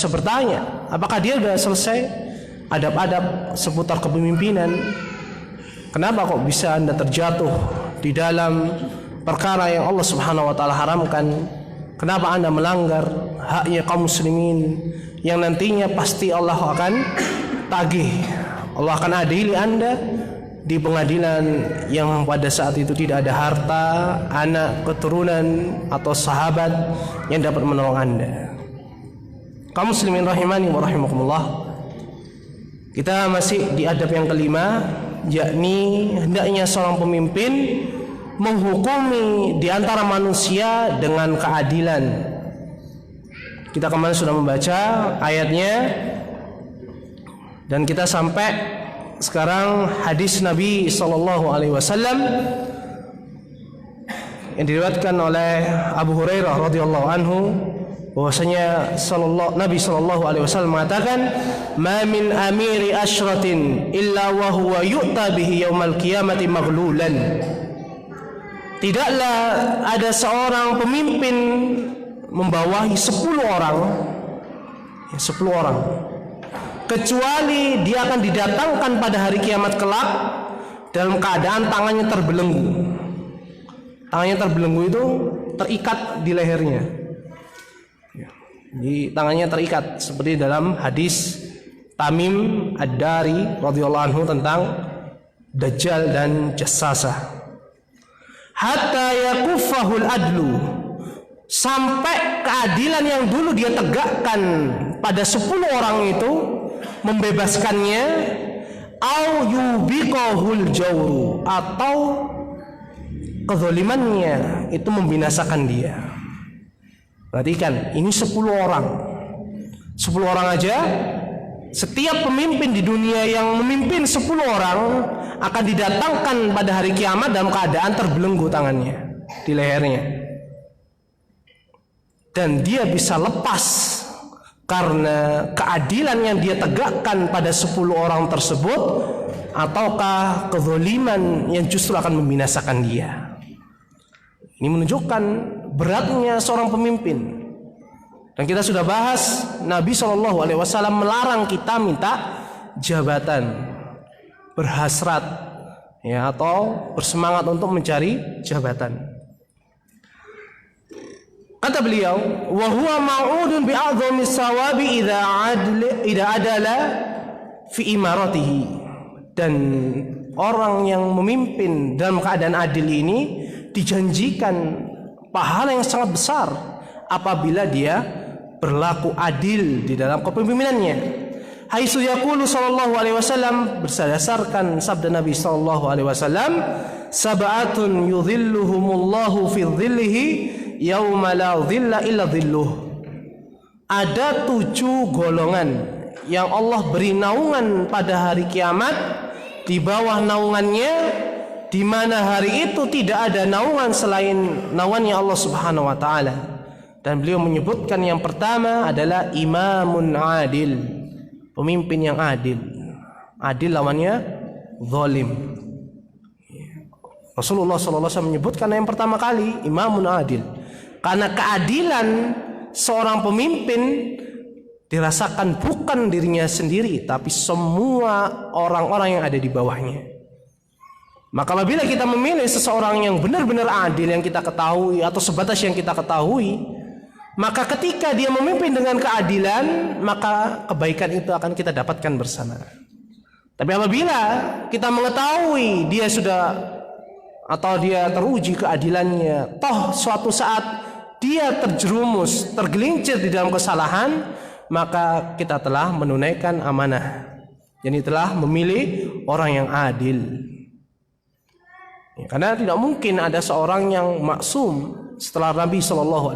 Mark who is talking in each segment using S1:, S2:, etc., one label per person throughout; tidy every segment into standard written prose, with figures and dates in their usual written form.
S1: bisa bertanya, apakah dia sudah selesai adab-adab seputar kepemimpinan? Kenapa kok bisa Anda terjatuh di dalam perkara yang Allah Subhanahu wa taala haramkan? Kenapa Anda melanggar haknya kaum muslimin yang nantinya pasti Allah akan tagih? Allah akan adili Anda di pengadilan yang pada saat itu tidak ada harta, anak, keturunan atau sahabat yang dapat menolong Anda. Kaum muslimin rahimani wa rahimakumullah. Kita masih di adab yang kelima, yakni hendaknya seorang pemimpin menghukumi di antara manusia dengan keadilan. Kita kemarin sudah membaca ayatnya dan kita sampai sekarang hadis Nabi sallallahu alaihi wasallam yang diriwayatkan oleh Abu Hurairah radhiyallahu anhu bahwasanya Nabi sallallahu alaihi wasallam mengatakan, "Ma min amiri asyratin illa wa huwa yu'ta bihi yaumal qiyamati maghlulan." Tidaklah ada seorang pemimpin membawahi 10 orang, 10 orang, kecuali dia akan didatangkan pada hari kiamat kelak dalam keadaan tangannya terbelenggu. Tangannya terbelenggu itu terikat di lehernya. Di tangannya terikat seperti dalam hadis Tamim Ad-Dari radhiyallahu anhu tentang Dajjal dan Jassasah. Hatta yakuffahul adlu, sampai keadilan yang dulu dia tegakkan pada 10 orang itu membebaskannya, au yubiqahul jawru, atau kezalimannya itu membinasakan dia. Perhatikan, ini 10 orang. 10 orang aja. Setiap pemimpin di dunia yang memimpin 10 orang akan didatangkan pada hari kiamat dalam keadaan terbelenggu tangannya di lehernya. Dan dia bisa lepas karena keadilan yang dia tegakkan pada 10 orang tersebut, ataukah kezaliman yang justru akan membinasakan dia. Ini menunjukkan beratnya seorang pemimpin. Dan kita sudah bahas, Nabi SAW melarang kita minta jabatan, berhasrat, ya, atau bersemangat untuk mencari jabatan. Kata beliau, wa huwa ma'udun bi a'dhami sawabi idza adala fi imaratihi. Dan orang yang memimpin dalam keadaan adil ini dijanjikan pahala yang sangat besar apabila dia berlaku adil di dalam kepemimpinannya. Haitsu yaqulu sallallahu alaihi wasallam, berdasarkan sabda Nabi sallallahu alaihi wasallam, sab'atun yudhilluhumullahu fi dhillihi yauma la dhilla illa dhilluh. Ada 7 golongan yang Allah beri naungan pada hari kiamat, di bawah naungannya, di mana hari itu tidak ada naungan selain naungannya Allah Subhanahu wa taala. Dan beliau menyebutkan yang pertama adalah imamun adil, pemimpin yang adil. Adil lawannya zalim. Rasulullah SAW menyebutkan yang pertama kali imamun adil, karena keadilan seorang pemimpin dirasakan bukan dirinya sendiri, tapi semua orang-orang yang ada di bawahnya. Maka apabila kita memilih seseorang yang benar-benar adil yang kita ketahui, atau sebatas yang kita ketahui, maka ketika dia memimpin dengan keadilan, maka kebaikan itu akan kita dapatkan bersama. Tapi apabila kita mengetahui dia sudah, atau dia teruji keadilannya, toh suatu saat dia terjerumus, tergelincir di dalam kesalahan, maka kita telah menunaikan amanah, jadi telah memilih orang yang adil. Ya, karena tidak mungkin ada seorang yang maksum setelah Nabi SAW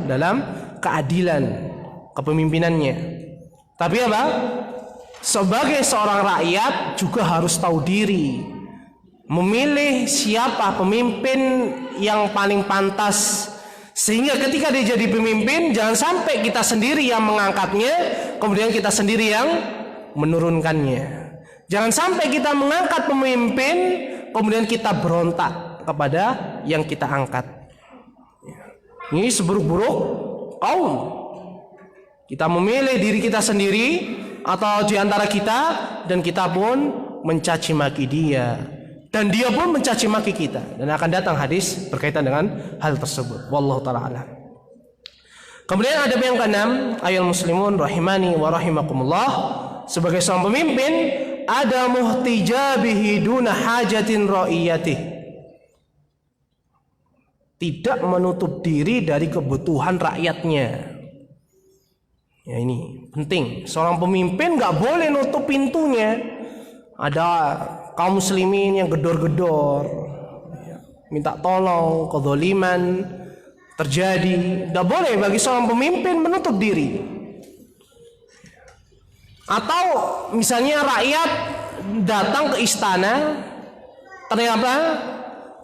S1: dalam keadilan kepemimpinannya. Tapi apa? Sebagai seorang rakyat juga harus tahu diri, memilih siapa pemimpin yang paling pantas, sehingga ketika dia jadi pemimpin, jangan sampai kita sendiri yang mengangkatnya, kemudian kita sendiri yang menurunkannya. Jangan sampai kita mengangkat pemimpin, kemudian kita berontak kepada yang kita angkat. Ini seburuk-buruk kaum. Kita memilih diri kita sendiri atau di antara kita, dan kita pun mencaci maki dia, dan dia pun mencaci maki kita, dan akan datang hadis berkaitan dengan hal tersebut. Wallahu taala alam. Kemudian adab yang keenam, ayol muslimun rahimani wa rahimakumullah, sebagai seorang pemimpin ada muhtijabihi duna hajatin ra'iyatih, tidak menutup diri dari kebutuhan rakyatnya. Ya, ini penting. Seorang pemimpin nggak boleh nutup pintunya. Ada kaum muslimin yang gedor-gedor, minta tolong, kezaliman terjadi. Nggak boleh bagi seorang pemimpin menutup diri. Atau misalnya rakyat datang ke istana, ternyata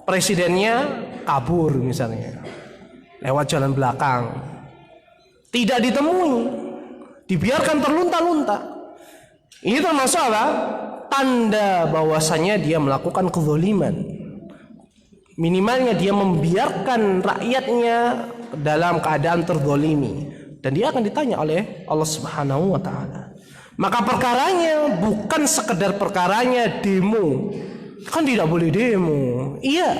S1: presidennya kabur misalnya lewat jalan belakang, tidak ditemui, dibiarkan terlunta-lunta. Ini termasuk apa? Tanda bahwasanya dia melakukan kezaliman. Minimalnya dia membiarkan rakyatnya dalam keadaan terzalimi, dan dia akan ditanya oleh Allah Subhanahu wa taala. Maka perkaranya bukan sekedar perkaranya demo. Kan tidak boleh demo. Iya,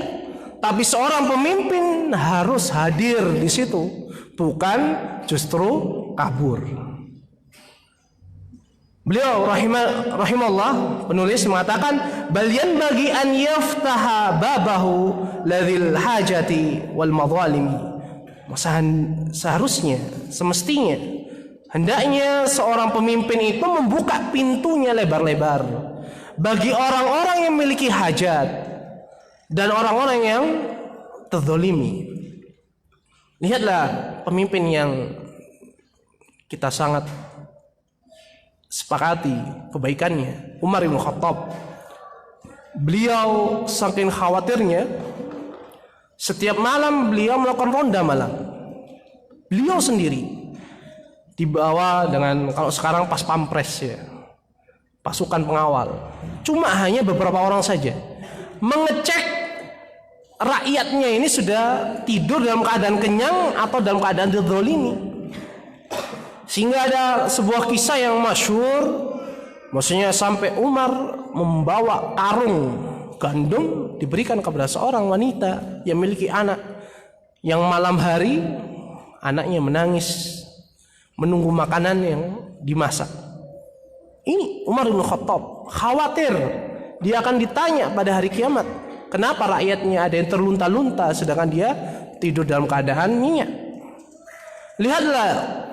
S1: tapi seorang pemimpin harus hadir di situ, bukan justru kabur. Beliau rahimahullah, penulis mengatakan, balian bagi an yaftaha babahu ladzil hajati wal madhalimi. Seharusnya, semestinya, hendaknya seorang pemimpin itu membuka pintunya lebar-lebar bagi orang-orang yang memiliki hajat dan orang-orang yang terzalimi. Lihatlah pemimpin yang kita sangat sepakati kebaikannya, Umar bin Khattab. Beliau saking khawatirnya, setiap malam beliau melakukan ronda malam. Beliau sendiri dibawa dengan, kalau sekarang pas pampres ya, pasukan pengawal. Cuma hanya beberapa orang saja, mengecek rakyatnya ini sudah tidur dalam keadaan kenyang atau dalam keadaan terzalimi. Sehingga ada sebuah kisah yang masyhur, maksudnya sampai Umar membawa karung gandum diberikan kepada seorang wanita yang memiliki anak, yang malam hari anaknya menangis menunggu makanan yang dimasak. Ini Umar bin Khattab khawatir dia akan ditanya pada hari kiamat, kenapa rakyatnya ada yang terlunta-lunta sedangkan dia tidur dalam keadaan nyenyak. Lihatlah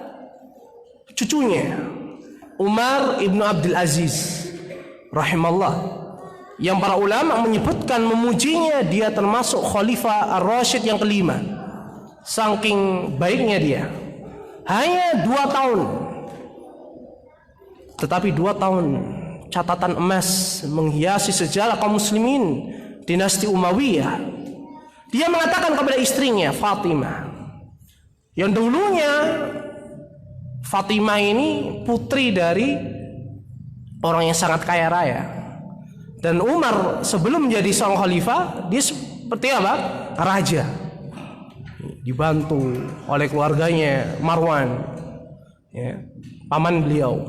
S1: cucunya Umar ibnu Abdul Aziz rahimallah, yang para ulama menyebutkan memujinya, dia termasuk Khalifah Ar-Rasyid yang kelima. Saking baiknya dia, hanya 2 tahun, tetapi 2 tahun catatan emas menghiasi sejarah kaum muslimin dinasti Umayyah. Dia mengatakan kepada istrinya Fatimah, yang dulunya Fatimah ini putri dari orang yang sangat kaya raya, dan Umar sebelum menjadi seorang khalifah dia seperti apa? Raja, dibantu oleh keluarganya Marwan, ya, paman beliau.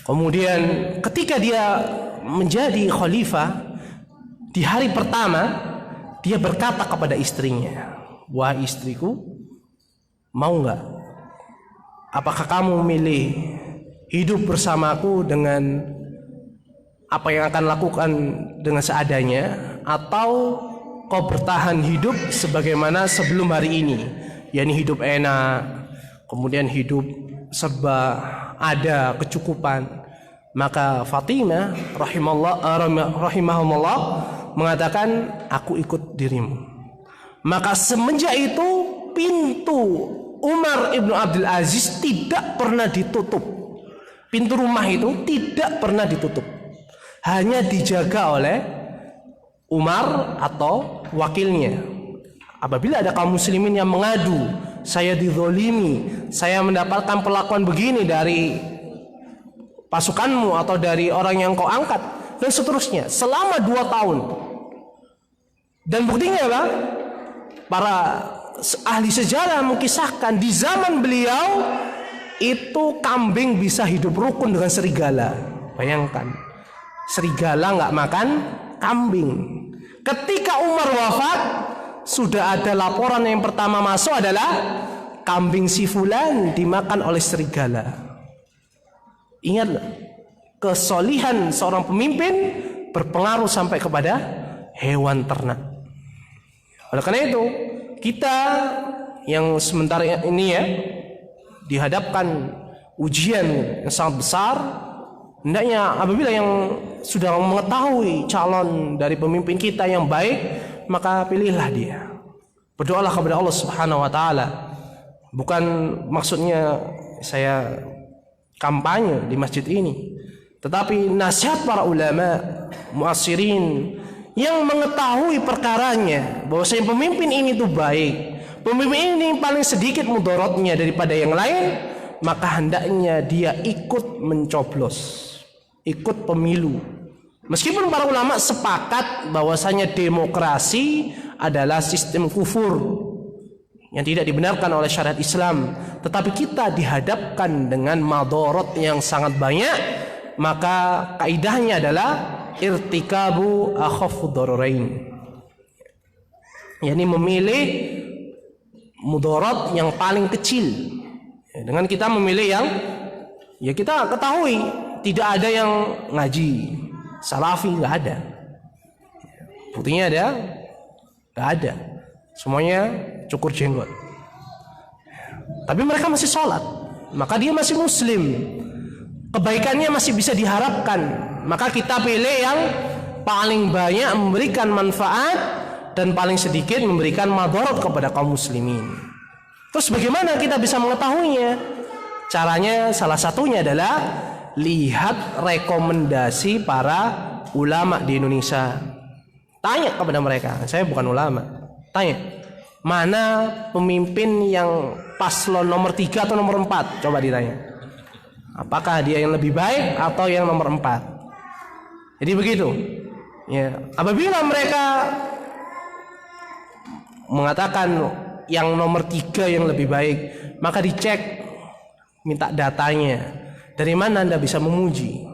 S1: Kemudian ketika dia menjadi khalifah, di hari pertama dia berkata kepada istrinya, wah istriku, mau nggak? Apakah kamu memilih hidup bersamaku dengan apa yang akan lakukan dengan seadanya, atau kau bertahan hidup sebagaimana sebelum hari ini, yakni hidup enak, kemudian hidup serba ada kecukupan? Maka Fatimah rahimahumullah mengatakan, aku ikut dirimu. Maka semenjak itu pintu Umar ibnu Abdul Aziz tidak pernah ditutup. Pintu rumah itu tidak pernah ditutup, hanya dijaga oleh Umar atau wakilnya. Apabila ada kaum muslimin yang mengadu, saya dizolimi, saya mendapatkan perlakuan begini dari pasukanmu atau dari orang yang kau angkat, dan seterusnya, selama 2 tahun. Dan buktinya apa? Para ahli sejarah mengkisahkan di zaman beliau itu kambing bisa hidup rukun dengan serigala. Bayangkan, serigala nggak makan kambing. Ketika Umar wafat, sudah ada laporan yang pertama masuk adalah kambing si fulan dimakan oleh serigala. Ingat, kesolihan seorang pemimpin berpengaruh sampai kepada hewan ternak. Oleh karena itu, kita yang sementara ini ya dihadapkan ujian yang sangat besar, hendaknya apabila yang sudah mengetahui calon dari pemimpin kita yang baik, maka pilihlah dia. Berdoalah kepada Allah Subhanahu wa taala. Bukan maksudnya saya kampanye di masjid ini, tetapi nasihat para ulama muasirin yang mengetahui perkaranya, bahwasanya pemimpin ini tuh baik, pemimpin ini paling sedikit mudaratnya daripada yang lain, maka hendaknya dia ikut mencoblos, ikut pemilu. Meskipun para ulama sepakat bahwasanya demokrasi adalah sistem kufur yang tidak dibenarkan oleh syariat Islam, tetapi kita dihadapkan dengan madarat yang sangat banyak, maka kaidahnya adalah irtikabu akhafud dararain, yakni memilih mudarat yang paling kecil. Dengan kita memilih yang ya kita ketahui tidak ada yang ngaji salafi, nggak ada. Buktinya ada? Nggak ada. Semuanya cukur jenggot. Tapi mereka masih sholat, maka dia masih muslim, kebaikannya masih bisa diharapkan. Maka kita pilih yang paling banyak memberikan manfaat dan paling sedikit memberikan madarat kepada kaum muslimin. Terus bagaimana kita bisa mengetahuinya? Caranya salah satunya adalah lihat rekomendasi para ulama di Indonesia. Tanya kepada mereka, saya bukan ulama. Tanya, mana pemimpin yang paslon nomor 3 atau nomor 4? Coba ditanya. Apakah dia yang lebih baik atau yang nomor 4? Jadi begitu. Ya, apabila mereka mengatakan yang nomor 3 yang lebih baik, maka dicek, minta datanya. Dari mana Anda bisa memuji?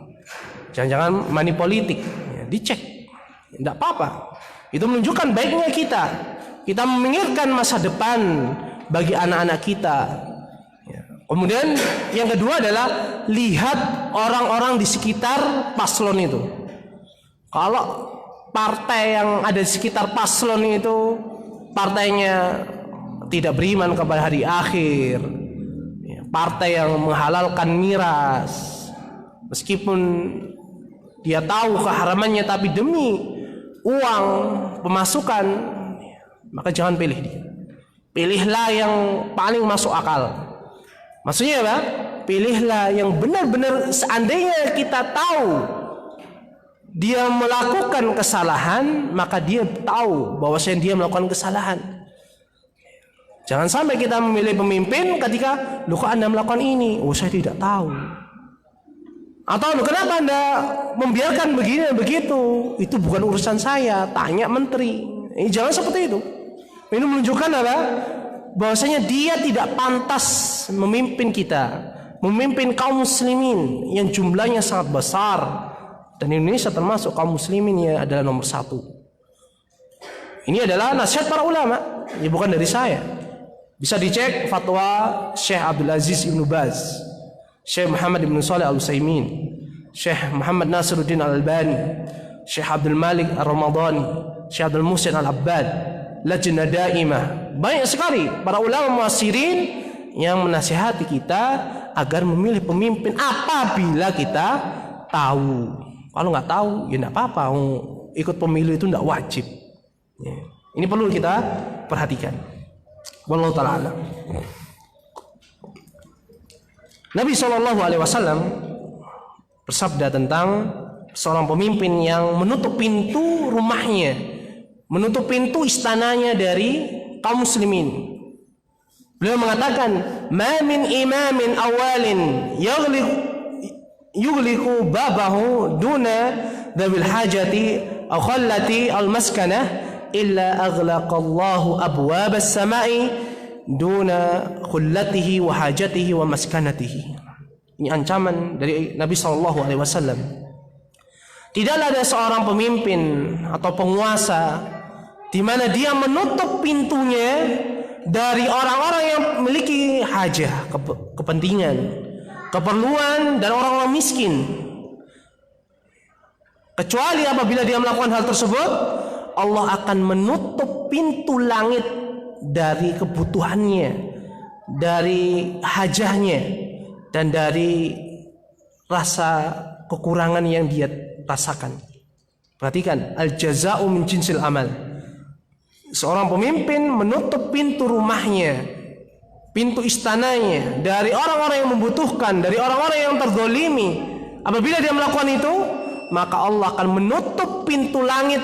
S1: Jangan-jangan money politik. Ya, dicek. Tidak apa-apa. Itu menunjukkan baiknya kita. Kita memikirkan masa depan bagi anak-anak kita. Ya. Kemudian yang kedua adalah lihat orang-orang di sekitar paslon itu. Kalau partai yang ada di sekitar paslon itu partainya tidak beriman kepada hari akhir, partai yang menghalalkan miras, meskipun dia tahu keharamannya tapi demi uang pemasukan, maka jangan pilih dia. Pilihlah yang paling masuk akal. Maksudnya apa? Pilihlah yang benar-benar seandainya kita tahu dia melakukan kesalahan, maka dia tahu bahwasanya dia melakukan kesalahan. Jangan sampai kita memilih pemimpin ketika, loh kok Anda melakukan ini? Oh, saya tidak tahu. Atau kenapa Anda membiarkan begini dan begitu? Itu bukan urusan saya, tanya menteri. Jangan seperti itu. Ini menunjukkan apa? Bahwasanya dia tidak pantas memimpin kita, memimpin kaum muslimin yang jumlahnya sangat besar. Dan Indonesia termasuk kaum muslimin yang adalah nomor 1. Ini adalah nasihat para ulama, ya bukan dari saya. Bisa dicek fatwa Syekh Abdul Aziz Ibn Baz, Syekh Muhammad Ibn Salih Al-Utsaimin, Syekh Muhammad Nasiruddin Al-Albani, Syekh Abdul Malik Ar-Ramadhani, Syekh Abdul Muhsin Al-Abbad, Lajnah Daimah. Banyak sekali para ulama muasirin yang menasihati kita agar memilih pemimpin apabila kita tahu. Kalau nggak tahu, ya nggak apa-apa. Ikut pemilu itu nggak wajib. Ya. Ini perlu kita perhatikan. Wallahu ta'ala a'lam. Nabi SAW bersabda tentang seorang pemimpin yang menutup pintu rumahnya, menutup pintu istananya dari kaum muslimin. Beliau mengatakan, "Ma min imamin awalin yughliqu babahu duna dhabil hajati aw khallati al maskanah illa aghlaqallahu abwabas samai duna khullatihi wa hajatihi wa maskanatihi. Ini ancaman dari Nabi SAW. Tidaklah ada seorang pemimpin atau penguasa di mana dia menutup pintunya dari orang-orang yang memiliki hajah, kepentingan, keperluan, dan orang-orang miskin. Kecuali apabila dia melakukan hal tersebut, Allah akan menutup pintu langit dari kebutuhannya, dari hajahnya, dan dari rasa kekurangan yang dia rasakan. Perhatikan, al-jaza'u min jinsil amal. Seorang pemimpin menutup pintu rumahnya, pintu istananya dari orang-orang yang membutuhkan, dari orang-orang yang terzalimi. Apabila dia melakukan itu, maka Allah akan menutup pintu langit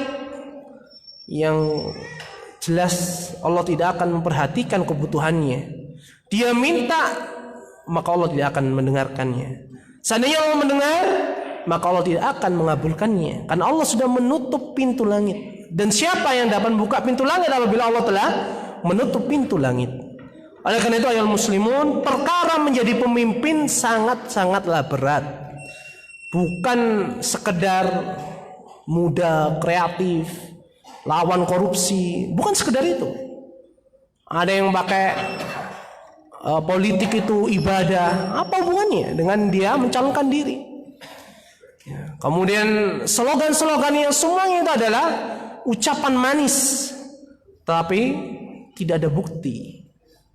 S1: yang jelas Allah tidak akan memperhatikan kebutuhannya. Dia minta, maka Allah tidak akan mendengarkannya. Seandainya Allah mendengar, maka Allah tidak akan mengabulkannya, karena Allah sudah menutup pintu langit. Dan siapa yang dapat membuka pintu langit apabila Allah telah menutup pintu langit? Oleh karena itu, ayol muslimun, perkara menjadi pemimpin sangat-sangatlah berat. Bukan sekedar muda, kreatif, lawan korupsi, bukan sekedar itu. Ada yang pakai politik itu ibadah, apa hubungannya dengan dia mencalonkan diri? Ya, kemudian slogan-slogan yang semuanya itu adalah ucapan manis, tapi tidak ada bukti.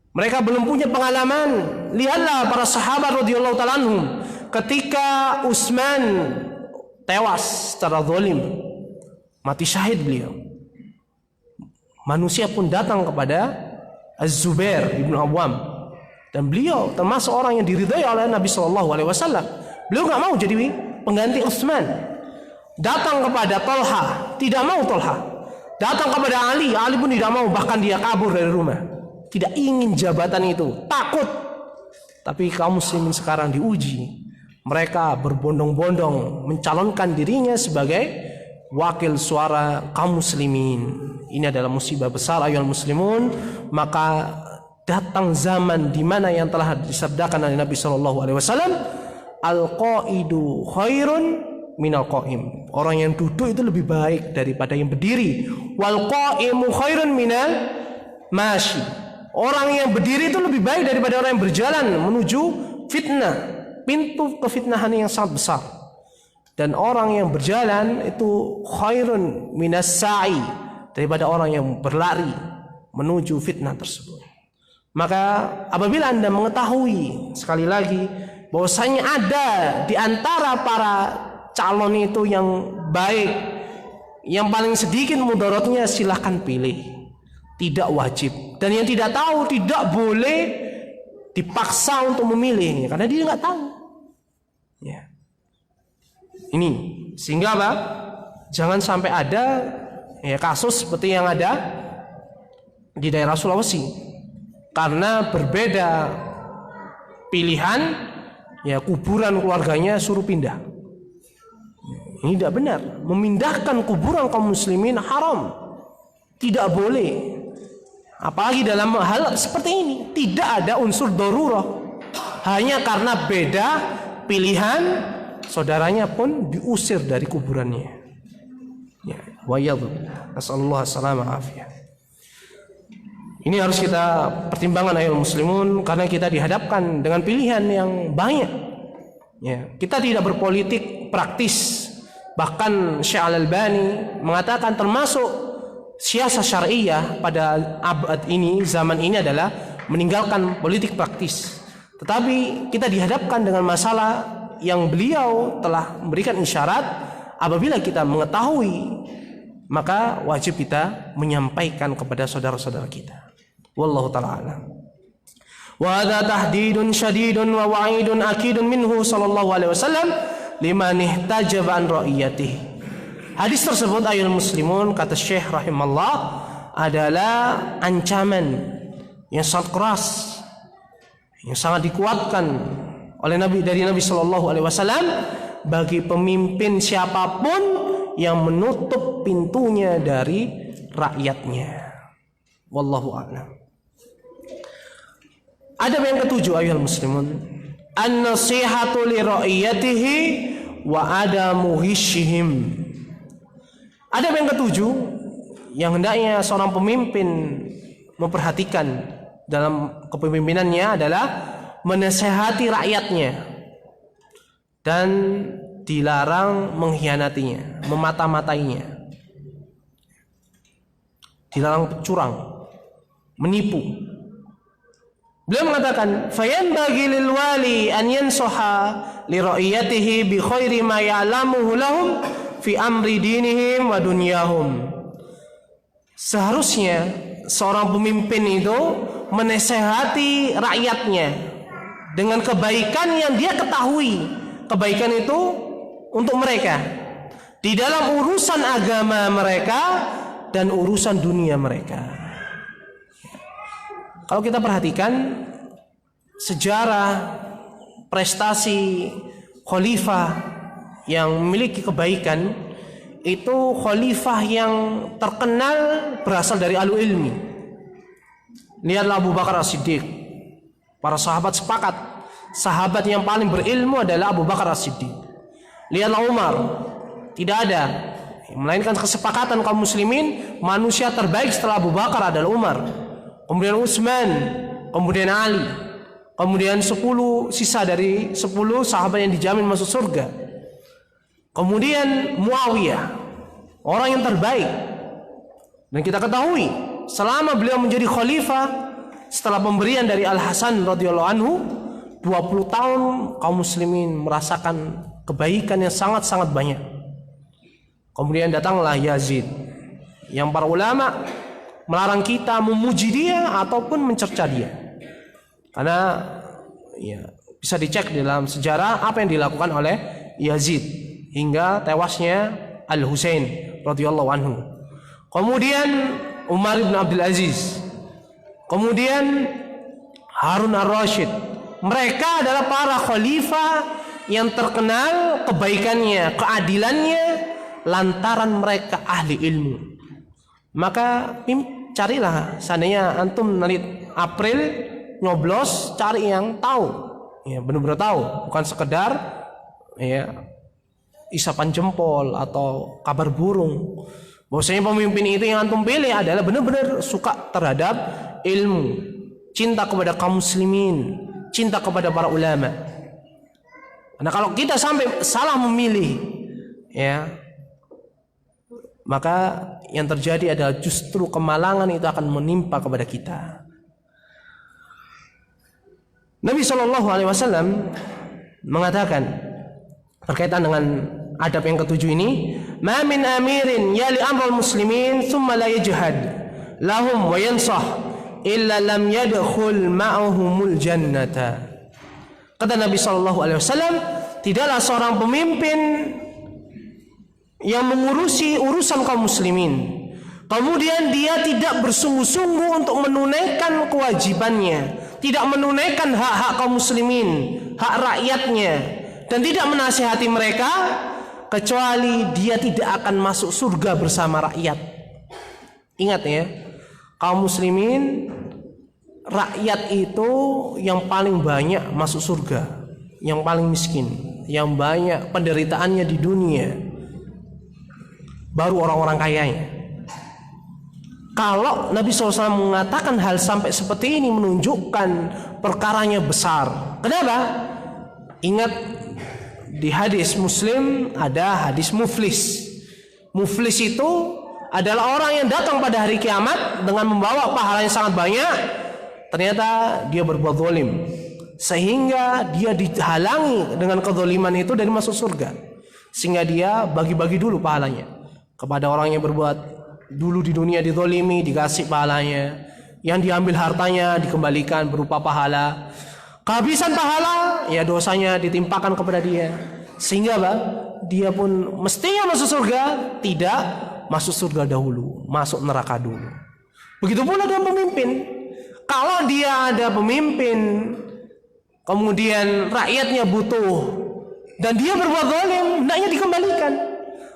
S1: Mereka belum punya pengalaman. Lihatlah para sahabat radhiyallahu ta'ala anhum, ketika Utsman tewas secara zalim, mati syahid beliau, manusia pun datang kepada Az-Zubair ibn Awwam, dan beliau termasuk orang yang diridhai oleh Nabi SAW. Beliau nggak mau jadi pengganti Utsman. Datang kepada Talha, tidak mau Talha. Datang kepada Ali, Ali pun tidak mau, bahkan dia kabur dari rumah. Tidak ingin jabatan itu, takut. Tapi kaum muslimin sekarang diuji. Mereka berbondong-bondong mencalonkan dirinya sebagai wakil suara kaum muslimin. Ini adalah musibah besar ayol muslimun. Maka datang zaman di mana yang telah disabdakan oleh Nabi SAW, al-qaidu khairun minal qaim. Orang yang duduk itu lebih baik daripada yang berdiri. Wal qaimu khairun minal mashi. Orang yang berdiri itu lebih baik daripada orang yang berjalan menuju fitnah, pintu kefitnahan yang sangat besar. Dan orang yang berjalan itu khairun minas sa'i, daripada orang yang berlari menuju fitnah tersebut. Maka apabila Anda mengetahui sekali lagi bahwasanya ada di antara para calon itu yang baik, yang paling sedikit mudaratnya, silahkan pilih. Tidak wajib. Dan yang tidak tahu tidak boleh dipaksa untuk memilih, karena dia nggak tahu. Ya. Ini sehingga apa? Jangan sampai ada kasus seperti yang ada di daerah Sulawesi. Karena berbeda pilihan, kuburan keluarganya suruh pindah. Ini tidak benar. Memindahkan kuburan kaum muslimin haram. Tidak boleh. Apalagi dalam hal seperti ini, tidak ada unsur darurah. Hanya karena beda pilihan, saudaranya pun diusir dari kuburannya. Ya, wa'iyadzubillah. Nasallallahu alaihi afiyah. Ini harus kita pertimbangkan ayol muslimun, karena kita dihadapkan dengan pilihan yang banyak. Ya, kita tidak berpolitik praktis. Bahkan Syekh Al-Albani mengatakan termasuk siasah syariah pada abad ini, zaman ini adalah meninggalkan politik praktis. Tetapi kita dihadapkan dengan masalah yang beliau telah memberikan isyarat, apabila kita mengetahui, maka wajib kita menyampaikan kepada saudara-saudara kita. Wallahu ta'ala a'lam. Wa hadza tahdidun syadidun wa wa'idun akidun minhu sallallahu alaihi wasallam liman ihtajaba an ra'iyatihi. Hadis tersebut ayol muslimun, kata Syekh rahimallah, adalah ancaman yang sangat keras, yang sangat dikuatkan oleh Nabi, dari Nabi Shallallahu Alaihi Wasallam, bagi pemimpin siapapun yang menutup pintunya dari rakyatnya. Wallahu a'lam. Adab yang ketujuh ayuhal muslimun, an-nasihatu li ra'iyatihi wa adamu hishihim. Adab yang ketujuh yang hendaknya seorang pemimpin memperhatikan dalam kepemimpinannya adalah menasehati rakyatnya dan dilarang mengkhianatinya, memata-matainya, dilarang curang, menipu. Beliau mengatakan, fayanbaghi lil wali an yansaha li ra'iyatihi bi khairi ma ya'lamuhu lahum fi amri dinihim wa dunyahum. Seharusnya seorang pemimpin itu menasehati rakyatnya dengan kebaikan yang dia ketahui. Kebaikan itu untuk mereka di dalam urusan agama mereka dan urusan dunia mereka. Kalau kita perhatikan sejarah prestasi khalifah yang memiliki kebaikan, itu khalifah yang terkenal berasal dari ahlu ilmi. Lihatlah Abu Bakar As-Siddiq. Para sahabat sepakat, sahabat yang paling berilmu adalah Abu Bakar As-Siddiq. Lihatlah Umar. Tidak ada, melainkan kesepakatan kaum muslimin, manusia terbaik setelah Abu Bakar adalah Umar. Kemudian Utsman, kemudian Ali, kemudian 10 sisa dari 10 sahabat yang dijamin masuk surga. Kemudian Muawiyah, orang yang terbaik. Dan kita ketahui, selama beliau menjadi khalifah, setelah pemberian dari Al Hasan radhiyallahu anhu, 20 tahun kaum muslimin merasakan kebaikan yang sangat-sangat banyak. Kemudian datanglah Yazid, yang para ulama melarang kita memuji dia ataupun mencerca dia, karena ya, bisa dicek dalam sejarah apa yang dilakukan oleh Yazid hingga tewasnya Al Husain radhiyallahu anhu. Kemudian Umar bin Abdul Aziz, kemudian Harun ar-Rasyid. Mereka adalah para khalifah yang terkenal kebaikannya, keadilannya, lantaran mereka ahli ilmu. Maka carilah, seandainya antum nanti April nyoblos, cari yang tahu, ya benar-benar tahu, bukan sekedar ya isapan jempol atau kabar burung. Bahwasanya pemimpin itu yang antum pilih adalah benar-benar suka terhadap ilmu, cinta kepada kaum muslimin, cinta kepada para ulama. Nah, kalau kita sampai salah memilih, ya, maka yang terjadi adalah justru kemalangan itu akan menimpa kepada kita. Nabi SAW mengatakan berkaitan dengan adab yang ketujuh ini, "Ma min amirin yali amral muslimin thumma la yajhad lahum wa yansah illa lam yadkhul ma'ahumul jannata." Kata Nabi SAW, tidaklah seorang pemimpin yang mengurusi urusan kaum muslimin, kemudian dia tidak bersungguh-sungguh untuk menunaikan kewajibannya, tidak menunaikan hak-hak kaum muslimin, hak rakyatnya, dan tidak menasihati mereka, kecuali dia tidak akan masuk surga bersama rakyat. Ingat ya, kaum muslimin, rakyat itu yang paling banyak masuk surga, yang paling miskin, yang banyak penderitaannya di dunia, baru orang-orang kayanya. Kalau Nabi SAW mengatakan hal sampai seperti ini, menunjukkan perkaranya besar. Kenapa? Ingat, di hadis Muslim ada hadis muflis. Muflis itu adalah orang yang datang pada hari kiamat dengan membawa pahala yang sangat banyak, ternyata dia berbuat zalim, sehingga dia dihalangi dengan kezaliman itu dari masuk surga, sehingga dia bagi-bagi dulu pahalanya kepada orang yang berbuat dulu di dunia, dizalimi, dikasih pahalanya, yang diambil hartanya dikembalikan berupa pahala. Kehabisan pahala, ya dosanya ditimpakan kepada dia, sehingga dia pun mestinya masuk surga, tidak masuk surga dahulu, masuk neraka dulu. Begitu pula dengan pemimpin. Kalau dia ada pemimpin, kemudian rakyatnya butuh dan dia berbuat zalim, hendaknya dikembalikan.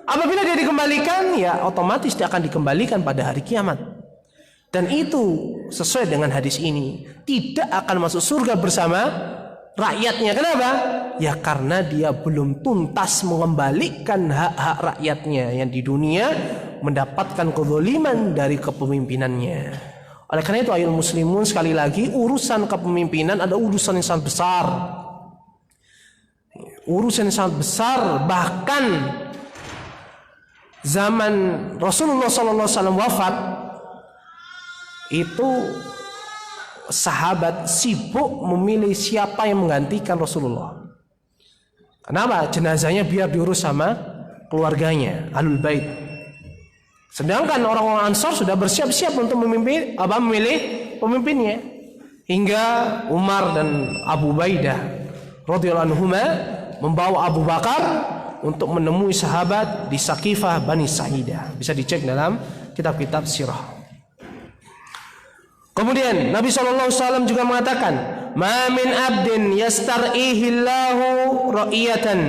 S1: Apabila dia dikembalikan, ya otomatis dia akan dikembalikan pada hari kiamat. Dan itu sesuai dengan hadis ini tidak akan masuk surga bersama rakyatnya. Kenapa? Ya karena dia belum tuntas mengembalikan hak-hak rakyatnya yang di dunia mendapatkan kezaliman dari kepemimpinannya. Oleh karena itu ayol muslimun, sekali lagi urusan kepemimpinan ada urusan yang sangat besar. Urusan yang sangat besar, bahkan zaman Rasulullah SAW wafat itu sahabat sibuk memilih siapa yang menggantikan Rasulullah. Kenapa? Jenazahnya biar diurus sama keluarganya, Ahlul Bait. Sedangkan orang-orang Ansar sudah bersiap-siap untuk memilih pemimpinnya. Hingga Umar dan Abu Ubaidah radhiyallahu anhuma membawa Abu Bakar untuk menemui sahabat di Saqifah Bani Sa'idah. Bisa dicek dalam kitab-kitab sirah. Kemudian Nabi SAW juga mengatakan, "Ma min abdin yastar'ihillahu ra'iyatan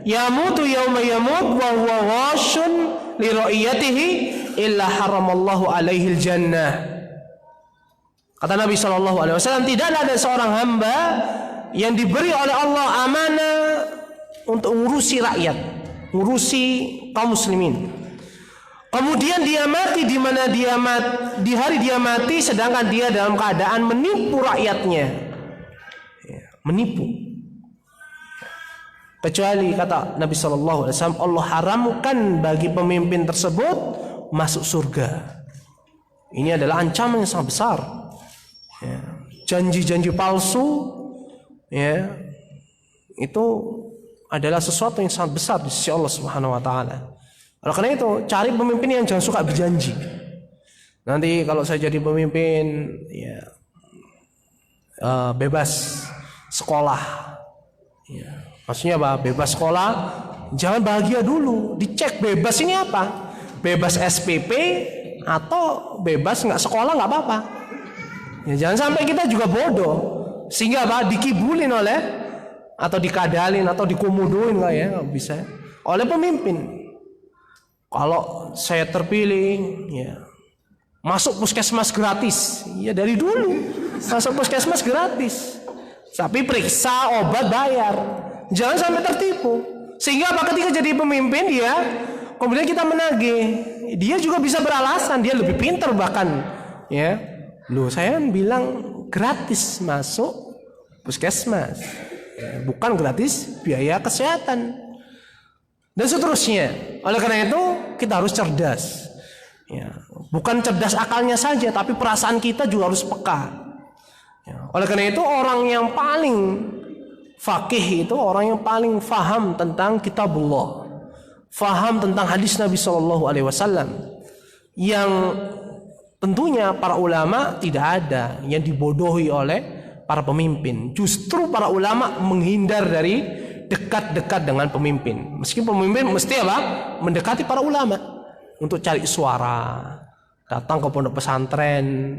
S1: yamutu yawma yamut wa huwa ghashun li ra'iyatihi illa haramallahu alaihi jannah." Kata Nabi SAW, tidaklah ada seorang hamba yang diberi oleh Allah amanah untuk ngurusi rakyat, ngurusi kaum muslimin. Kemudian dia mati di mana di hari dia mati sedangkan dia dalam keadaan menipu rakyatnya. Menipu. Kecuali kata Nabi SAW, Allah haramkan bagi pemimpin tersebut masuk surga. Ini adalah ancaman yang sangat besar. Janji-janji palsu, itu adalah sesuatu yang sangat besar di sisi Allah Subhanahu Wa Taala. Oleh karena itu, cari pemimpin yang jangan suka berjanji. Nanti kalau saya jadi pemimpin, bebas sekolah. Maksudnya apa? Bebas sekolah, jangan bahagia dulu. Dicek bebas ini apa? Bebas SPP atau bebas nggak sekolah nggak apa-apa. Jangan sampai kita juga bodoh sehingga apa? Dikibulin oleh atau dikadalin atau dikomodoin nggak bisa oleh pemimpin. Kalau saya terpilih, masuk puskesmas gratis, dari dulu masuk puskesmas gratis. Tapi periksa, obat bayar, jangan sampai tertipu. Sehingga apa? Ketika jadi pemimpin dia, kemudian kita menagih, dia juga bisa beralasan, dia lebih pintar bahkan, Loh, saya bilang gratis masuk puskesmas, bukan gratis biaya kesehatan. Dan seterusnya. Oleh karena itu kita harus cerdas. Bukan cerdas akalnya saja, tapi perasaan kita juga harus peka. Oleh karena itu orang yang paling faqih itu orang yang paling faham tentang kitabullah, faham tentang hadis Nabi SAW. Yang tentunya para ulama tidak ada yang dibodohi oleh para pemimpin. Justru para ulama menghindar dari dekat-dekat dengan pemimpin. Meskipun pemimpin mesti apa? Mendekati para ulama untuk cari suara, datang ke pondok pesantren,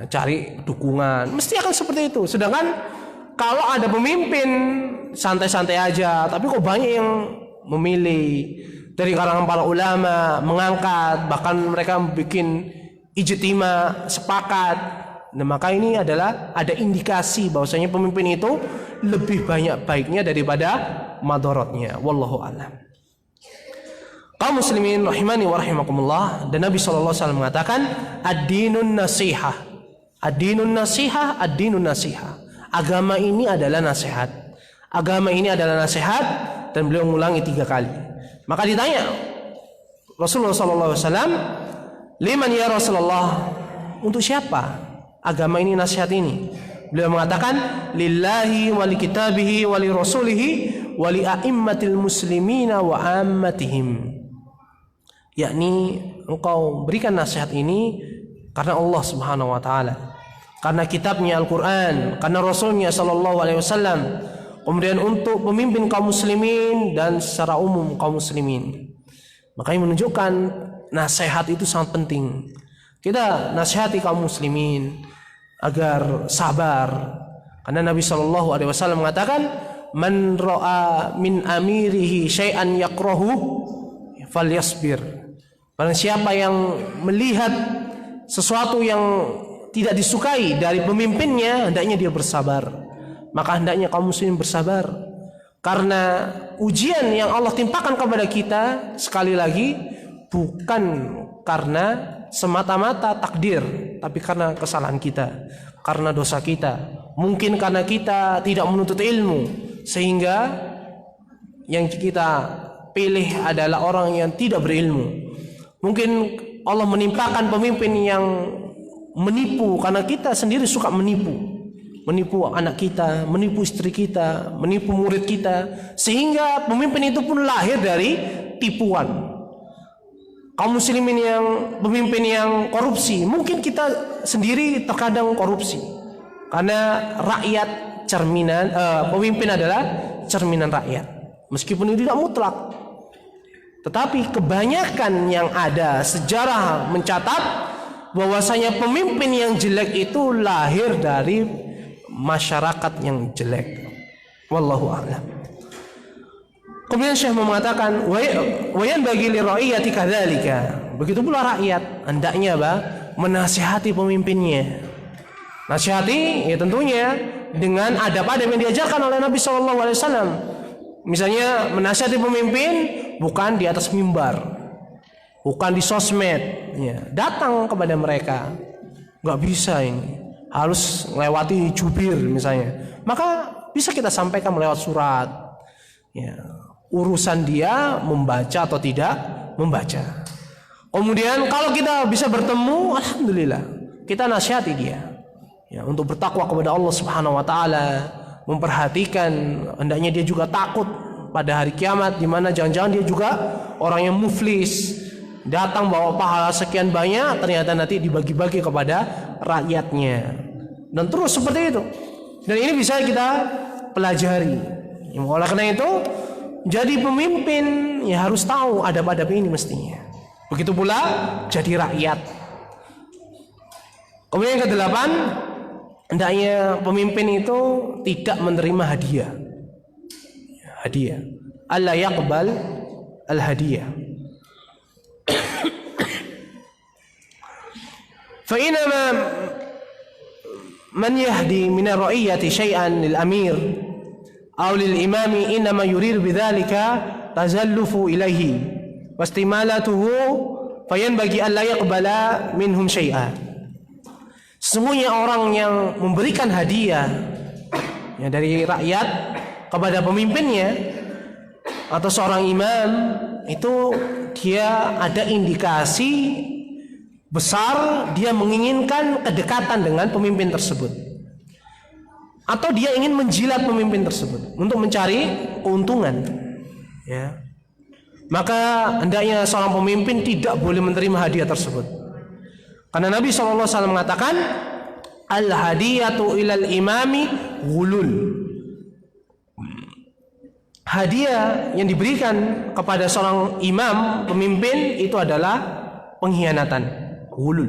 S1: cari dukungan. Mesti akan seperti itu. Sedangkan kalau ada pemimpin santai-santai aja, tapi kok banyak yang memilih dari kalangan para ulama, mengangkat, bahkan mereka bikin ijtima, sepakat. Nah, maka ini adalah ada indikasi bahwasanya pemimpin itu lebih banyak baiknya daripada madorotnya. Wallahu a'lam. Kaum muslimin rahimani wa rahimakumullah, dan Nabi SAW mengatakan ad-dinun nasihah. Ad-dinun nasihah, ad-dinun nasihah. Agama ini adalah nasihat. Agama ini adalah nasihat, dan beliau mengulangi 3 kali. Maka ditanya Rasulullah SAW, liman ya Rasulullah, untuk siapa agama ini, nasihat ini? Beliau mengatakan lillahi wa li kitabihi wa li rasulihi wa li a'immatil muslimina wa ammatihim. Yakni engkau berikan nasihat ini karena Allah Subhanahu wa taala, karena kitabnya Al-Qur'an, karena rasulnya sallallahu alaihi wasallam, kemudian untuk pemimpin kaum muslimin dan secara umum kaum muslimin. Makanya menunjukkan nasihat itu sangat penting. Kita nasihati kaum muslimin agar sabar, karena Nabi SAW mengatakan man ra'a min amirihi syai'an yakrahu falyasbir. Barang siapa yang melihat sesuatu yang tidak disukai dari pemimpinnya, hendaknya dia bersabar. Maka hendaknya kaum muslimin bersabar, karena ujian yang Allah timpakan kepada kita sekali lagi bukan karena semata-mata takdir, tapi karena kesalahan kita, karena dosa kita. Mungkin karena kita tidak menuntut ilmu, sehingga yang kita pilih adalah orang yang tidak berilmu. Mungkin Allah menimpakan pemimpin yang menipu, karena kita sendiri suka menipu anak kita, menipu istri kita, menipu murid kita, sehingga pemimpin itu pun lahir dari tipuan. Kaum muslimin yang pemimpin yang korupsi, mungkin kita sendiri terkadang korupsi, karena rakyat cerminan, pemimpin adalah cerminan rakyat, meskipun itu tidak mutlak. Tetapi kebanyakan yang ada, sejarah mencatat bahwasanya pemimpin yang jelek itu lahir dari masyarakat yang jelek. Wallahu a'lam. Kemudian Syekh mengatakan wayan bagi li ra'iyati kadzalika. Begitu pula rakyat hendaknya menasihati pemimpinnya. Nasihati ya tentunya dengan adab-adab yang diajarkan oleh Nabi sallallahu alaihi wasallam. Misalnya menasihati pemimpin bukan di atas mimbar, bukan di sosmed, ya, datang kepada mereka. Enggak bisa ini. Harus melewati jubir misalnya, maka bisa kita sampaikan melewat surat, ya, urusan dia membaca atau tidak membaca. Kemudian kalau kita bisa bertemu, alhamdulillah, kita nasihati dia, ya, untuk bertakwa kepada Allah Subhanahu Wa Taala, memperhatikan hendaknya dia juga takut pada hari kiamat, di mana jangan-jangan dia juga orang yang muflis, datang bawa pahala sekian banyak, ternyata nanti dibagi-bagi kepada rakyatnya. Dan terus seperti itu. Dan ini bisa kita pelajari. Oleh karena itu, jadi pemimpin ya harus tahu adab-adab ini mestinya. Begitu pula jadi rakyat. Kemudian yang ke-8, hendaknya pemimpin itu tidak menerima hadiah. Hadiah. Alla yaqbal al-hadiah. Fa inama man yahdi min ar-ra'iyati syai'an lil amir aw lil imami inma yurid bidzalika tazallufu ilaihi wastimalatuhu fayanbaghi an la yaqbala minhum syai'a. Sesungguhnya orang yang memberikan hadiah ya, dari rakyat kepada pemimpinnya atau seorang imam, itu dia ada indikasi besar dia menginginkan kedekatan dengan pemimpin tersebut, atau dia ingin menjilat pemimpin tersebut untuk mencari keuntungan, ya. Maka hendaknya seorang pemimpin tidak boleh menerima hadiah tersebut, karena Nabi SAW mengatakan al hadiyatu ilal imami ghulul. Hadiah yang diberikan kepada seorang imam, pemimpin, itu adalah pengkhianatan, ghulul,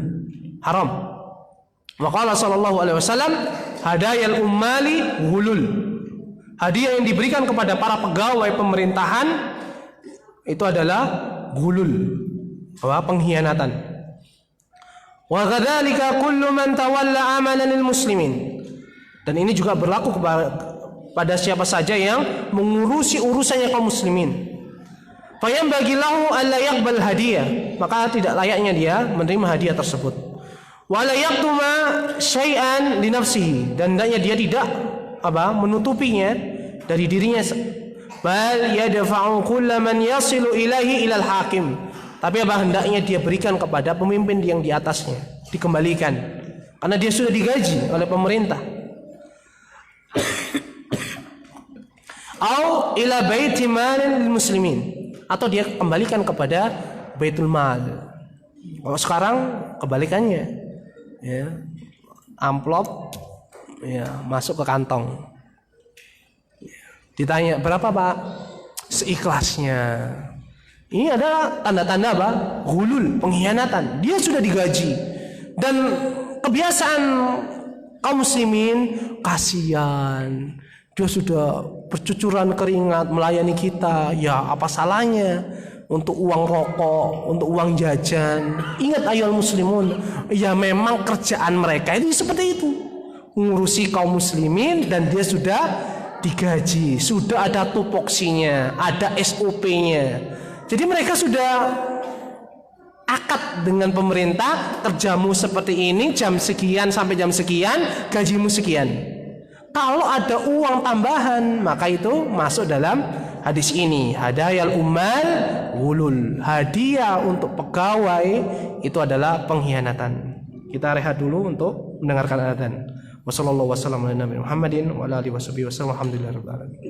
S1: haram. Waqala sallallahu alaihi wasallam hadayal ummali ghulul. Hadiah yang diberikan kepada para pegawai pemerintahan itu adalah ghulul, pengkhianatan. Wa kadzalika kullu man tawalla amalan lil muslimin. Dan ini juga berlaku pada siapa saja yang mengurusi urusannya kaum muslimin. Fayam bagilahu alla yaqbal hadiah, maka tidak layaknya dia menerima hadiah tersebut. Wala yaqtuma syai'an li nafsihi, dan hendaknya dia tidak menutupinya dari dirinya. Bal yadfa'u kulla man yasilu ilaihi ilal hakim, tapi hendaknya dia berikan kepada pemimpin yang di atasnya, dikembalikan, karena dia sudah digaji oleh pemerintah. Au ila baiti malin lil muslimin, atau dia kembalikan kepada baitul mal. Kalau sekarang kebalikannya, ya, amplop, ya, masuk ke kantong, ditanya berapa Pak, seikhlasnya. Ini adalah tanda-tanda ghulul, pengkhianatan. Dia sudah digaji, dan kebiasaan kaum muslimin kasihan. Dia sudah bercucuran keringat melayani kita, ya apa salahnya untuk uang rokok, untuk uang jajan. Ingat ayolah muslimun, ya memang kerjaan mereka itu seperti itu, ngurusi kaum muslimin, dan dia sudah digaji, sudah ada tupoksinya, ada SOP-nya. Jadi mereka sudah akad dengan pemerintah, kerjamu seperti ini, jam sekian sampai jam sekian, gajimu sekian. Kalau ada uang tambahan, maka itu masuk dalam hadis ini, hadayal ummal wulul. Hadiah untuk pegawai itu adalah pengkhianatan. Kita rehat dulu untuk mendengarkan adzan. Wassallallahu wasallam ala nabiyina Muhammadin wa ala alihi wasallam. Alhamdulillahirabbil alamin.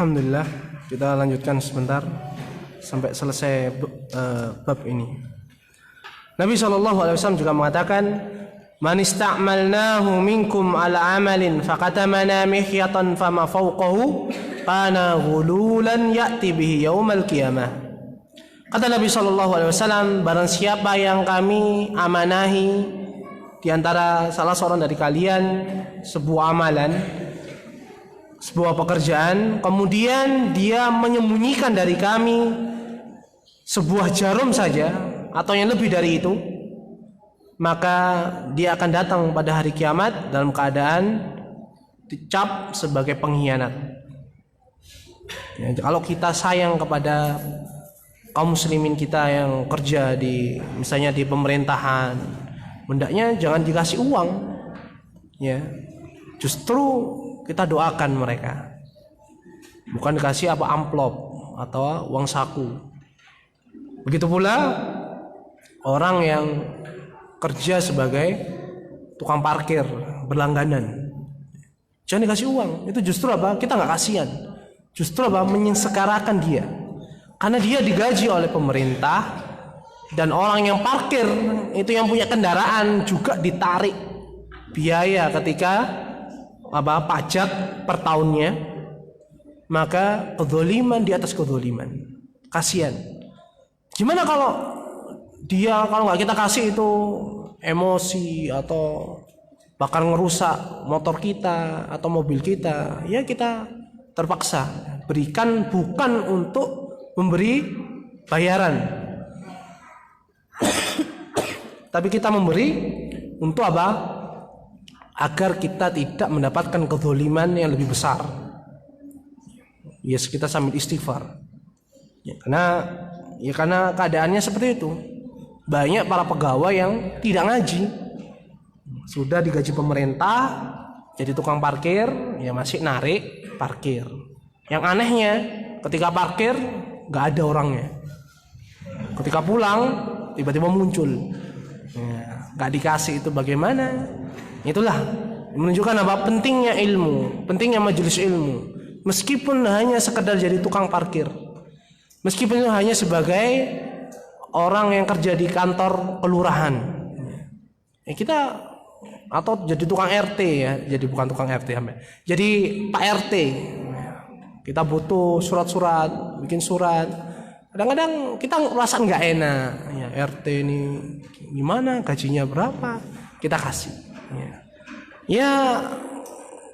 S1: Alhamdulillah, kita lanjutkan sebentar sampai selesai bab ini. Nabi SAW juga mengatakan, man ista'malnahu minkum ala amalin faqatamana mihyatan fama fawqahu kana ghululan ya'ti bihi yaumal qiyamah. Kata Nabi SAW, barang siapa yang kami amanahi di antara salah seorang dari kalian sebuah amalan, sebuah pekerjaan, kemudian dia menyembunyikan dari kami sebuah jarum saja atau yang lebih dari itu, maka dia akan datang pada hari kiamat dalam keadaan dicap sebagai pengkhianat. Ya, kalau kita sayang kepada kaum muslimin kita yang kerja di misalnya di pemerintahan, hendaknya jangan dikasih uang, ya, justru kita doakan mereka, bukan dikasih apa amplop atau uang saku. Begitu pula orang yang kerja sebagai tukang parkir berlangganan, jangan dikasih uang. Itu justru apa? Kita nggak kasihan, justru apa? Menyesekarakan dia, karena dia digaji oleh pemerintah, dan orang yang parkir itu yang punya kendaraan juga ditarik biaya ketika pajak per tahunnya. Maka kedzaliman di atas kedzaliman, kasihan. Gimana kalau nggak kita kasih itu emosi atau bahkan ngerusak motor kita atau mobil kita, ya kita terpaksa berikan, bukan untuk memberi bayaran, tapi kita memberi untuk apa? Agar kita tidak mendapatkan kezaliman yang lebih besar. Ya, kita sambil istighfar. Ya, karena keadaannya seperti itu. Banyak para pegawai yang tidak ngaji, sudah digaji pemerintah jadi tukang parkir, ya masih narik parkir. Yang anehnya ketika parkir nggak ada orangnya, ketika pulang tiba-tiba muncul, ya, nggak dikasih. Itu bagaimana? Itulah menunjukkan apa? Pentingnya ilmu, pentingnya majelis ilmu. Meskipun hanya sekedar jadi tukang parkir, meskipun hanya sebagai orang yang kerja di kantor kelurahan, ya kita, atau jadi tukang RT, ya, jadi bukan tukang RT, jadi Pak RT. Kita butuh surat-surat, bikin surat. Kadang-kadang kita merasa nggak enak, ya, RT ini gimana, gajinya berapa, kita kasih. Ya,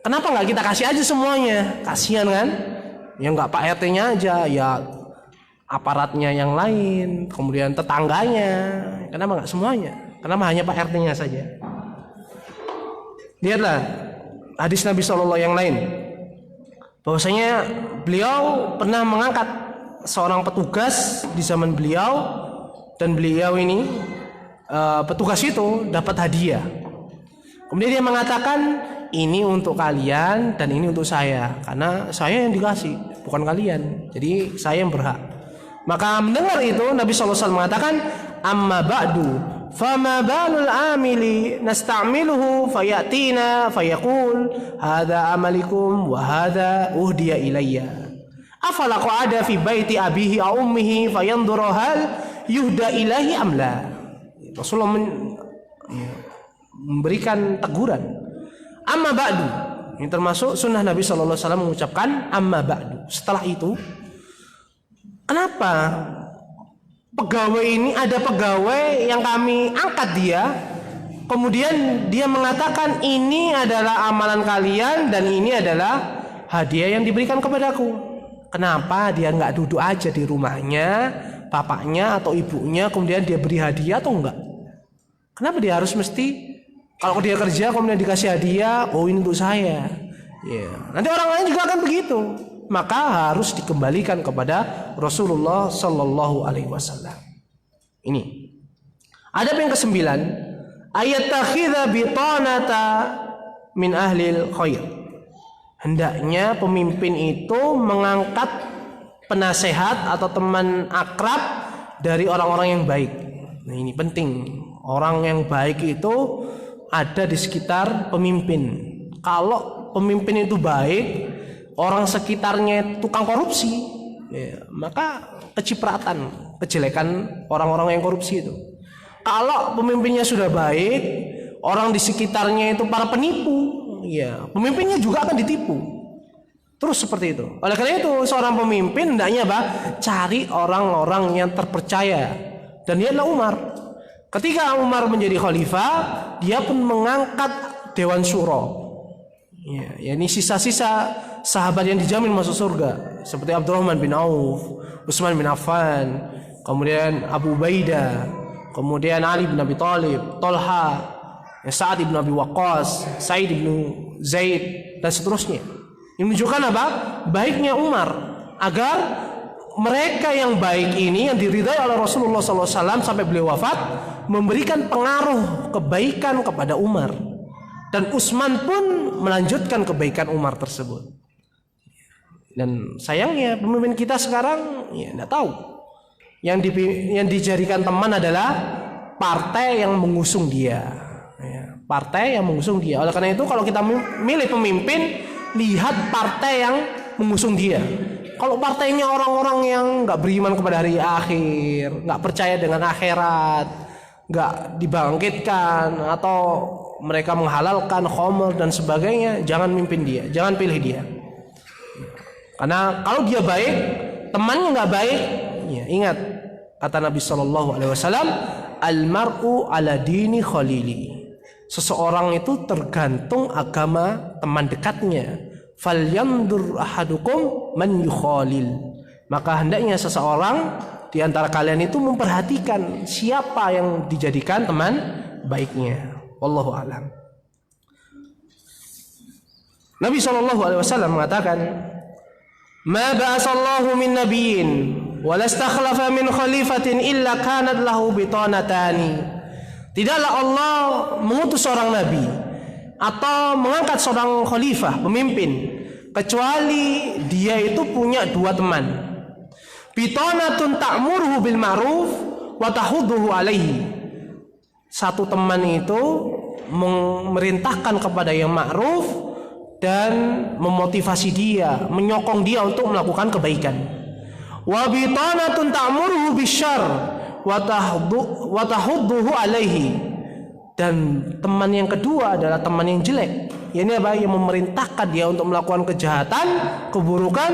S1: kenapa nggak kita kasih aja semuanya? Kasihan kan? Ya nggak Pak RT-nya aja, ya aparatnya yang lain, kemudian tetangganya. Kenapa nggak semuanya? Kenapa hanya Pak RT-nya saja? Lihatlah hadis Nabi SAW yang lain, bahwasanya beliau pernah mengangkat seorang petugas di zaman beliau, dan beliau ini petugas itu dapat hadiah. Kemudian dia mengatakan, ini untuk kalian dan ini untuk saya, karena saya yang dikasih, bukan kalian. Jadi saya yang berhak. Maka mendengar itu Nabi SAW mengatakan, amma ba'du fama balul amili nasta'miluhu fayatina fayaqul hadha amalikum wa hadha uhdiya ilayya afala qa'ada fi baiti abihi aw ummihi fayanzuru hal yuhda ilahi amla. Rasulullah memberikan teguran amma ba'du. Ini termasuk sunnah Nabi SAW mengucapkan amma ba'du. Setelah itu, kenapa pegawai ini, ada pegawai yang kami angkat dia, kemudian dia mengatakan ini adalah amalan kalian dan ini adalah hadiah yang diberikan kepadaku. Kenapa dia nggak duduk aja di rumahnya bapaknya atau ibunya, kemudian dia beri hadiah atau enggak? Kenapa dia harus mesti kalau dia kerja kemudian dikasih hadiah, oh ini untuk saya, ya. Nanti orang lain juga akan begitu. Maka harus dikembalikan kepada Rasulullah Sallallahu Alaihi Wasallam. Ini. Adab yang ke-9, ayat takhidha bitanata min ahlil khair. Hendaknya pemimpin itu mengangkat penasehat atau teman akrab dari orang-orang yang baik. Nah, ini penting. Orang yang baik itu ada di sekitar pemimpin. Kalau pemimpin itu baik, orang sekitarnya tukang korupsi, ya, maka kecipratan, kejelekan orang-orang yang korupsi itu. Kalau pemimpinnya sudah baik, orang di sekitarnya itu para penipu, ya, pemimpinnya juga akan ditipu. Terus seperti itu. Oleh karena itu, seorang pemimpin hendaknya cari orang-orang yang terpercaya. Dan dia adalah Umar. Ketika Umar menjadi khalifah, dia pun mengangkat Dewan Syuro. Ya, ini sisa-sisa sahabat yang dijamin masuk surga, seperti Abdurrahman bin Auf, Utsman bin Affan, kemudian Abu Ubaidah, kemudian Ali bin Abi Thalib, Tolha, Sa'ad bin Abi Waqqas, Sa'id bin Zaid, dan seterusnya. Ini menunjukkan apa? Baiknya Umar, agar mereka yang baik ini yang diridai oleh Rasulullah SAW sampai beliau wafat memberikan pengaruh kebaikan kepada Umar, dan Utsman pun melanjutkan kebaikan Umar tersebut. Dan sayangnya pemimpin kita sekarang ya tidak tahu. Yang dijadikan teman adalah partai yang mengusung dia. Ya, partai yang mengusung dia. Oleh karena itu kalau kita milih pemimpin, lihat partai yang mengusung dia. Kalau partainya orang-orang yang nggak beriman kepada hari akhir, nggak percaya dengan akhirat, nggak dibangkitkan, atau mereka menghalalkan khamr dan sebagainya, jangan mimpin dia, jangan pilih dia. Karena kalau dia baik, temannya nggak baik, ya ingat, Kata Nabi Shallallahu Alaihi Wasallam, al-mar'u ala dini khalili. Seseorang itu tergantung agama teman dekatnya. Falyandur ahadukum man yukhalil. Maka hendaknya seseorang di antara kalian itu memperhatikan siapa yang dijadikan teman baiknya. Wallahu a'lam. Nabi Shallallahu Alaihi Wasallam mengatakan, "Ma ba'asallahu min nabiyyin wa lastakhlafa min khalifatin illa kanat lahu bitanatani." Tidaklah Allah mengutus seorang nabi atau mengangkat seorang khalifah, pemimpin, kecuali dia itu punya dua teman. Bitanatun ta'muruhu bil ma'ruf wa tahudduhu alaihi. Satu teman itu memerintahkan kepada yang ma'ruf dan memotivasi dia, menyokong dia untuk melakukan kebaikan. Wa bitanatun ta'muruhu bisyarr wa tahudduhu alaihi. Dan teman yang kedua adalah teman yang jelek. Ini apa? Yang memerintahkan dia untuk melakukan kejahatan, keburukan,